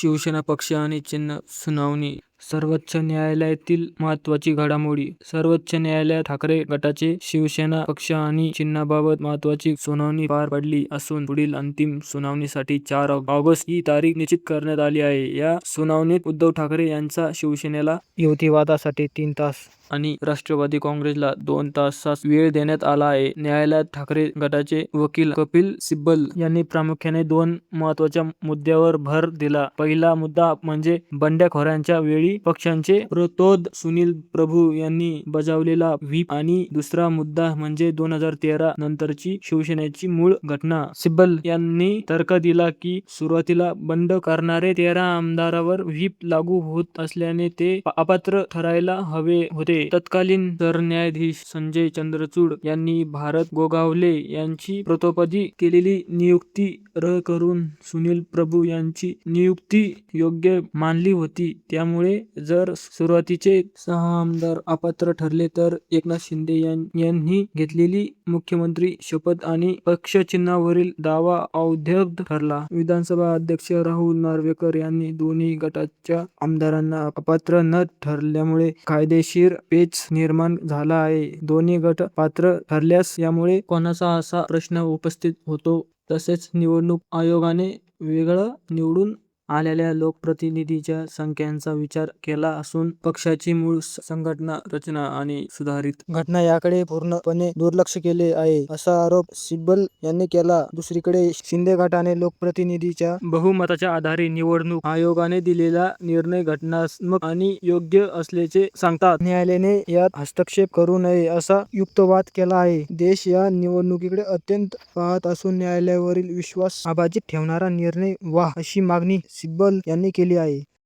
शिवसेना पक्ष आणि चिन्ह सुनावणी. सर्वोच्च न्यायालयातील महत्त्वाची घडामोडी. सर्वोच्च न्यायालयात ठाकरे गटाचे शिवसेना पक्ष आणि चिन्हाबाबत महत्त्वाची सुनावणी पार पडली असून पुढील अंतिम सुनावणीसाठी 4 ऑगस्ट ही तारीख निश्चित करण्यात आली आहे. या सुनावणीत उद्धव ठाकरे यांचा शिवसेनेला युतीवादासाठी 3 तास आणि राष्ट्रवादी काँग्रेसला 2 तास वेळ देण्यात आला आहे. न्यायालयात ठाकरे गटाचे वकील कपिल सिब्बल यांनी प्रामुख्याने 2 महत्त्वाच्या मुद्द्यावर भर दिला. पहिला मुद्दा म्हणजे बंडखोरांच्या वेळी पक्षाचे प्रतोद सुनील प्रभू यांनी बजावलेला व्हीप आणि दुसरा मुद्दा म्हणजे 2013 नंतरची शिवसेनेची मूळ घटना. सिब्बल यांनी तर्क दिला की सुरुवातीला बंड करणारे 13 आमदारांवर व्हीप लागू होत असल्याने ते अपात्र ठरायला हवे होते. तत्कालीन सरन्यायाधीश संजय चंद्रचूड यांनी भारत गोगावले यांची प्रतोदपदी केलेली नियुक्ती रद्द करून सुनील प्रभू यांची नियुक्ती योग्य मानली होती. त्यामुळे जर सुरुवातीचे 6 आमदार अपात्र ठरले तर एकनाथ शिंदे यांनी घेतलेली मुख्यमंत्री शपथ आणि पक्षचिन्हावरील दावा अवैध ठरला. विधानसभा अध्यक्ष राहुल नार्वेकर यांनी दोन्ही गटाच्या आमदारांना अपात्र न ठरवल्यामुळे कायदेशीर पेच निर्माण झाला आहे. दोन्ही गट पात्र ठरल्यास यामुळे कोणाचा असा प्रश्न उपस्थित होतो. तसेच निवडणूक आयोगाने वेगळं निवडून आलेल्या लोकप्रतिनिधींच्या संख्येचा विचार केला असून पक्षाची मूळ संघटना रचना आणि सुधारित घटना याकडे पूर्णपणे दुर्लक्ष केले आहे, असा आरोप सिब्बल यांनी केला. दुसरीकडे शिंदे गटाने लोकप्रतिनिधींच्या बहुमताच्या आधारे निवडणूक आयोगाने दिलेला निर्णय घटनात्मक आणि योग्य असल्याचे सांगतात. न्यायालयाने यात हस्तक्षेप करू नये असा युक्तिवाद केला आहे. देश या निवडणुकीकडे अत्यंत पाहत असून न्यायालयावरील विश्वास अबाधित ठेवणारा निर्णय व्हावा अशी मागणी सिब्बल यांनी केली आहे.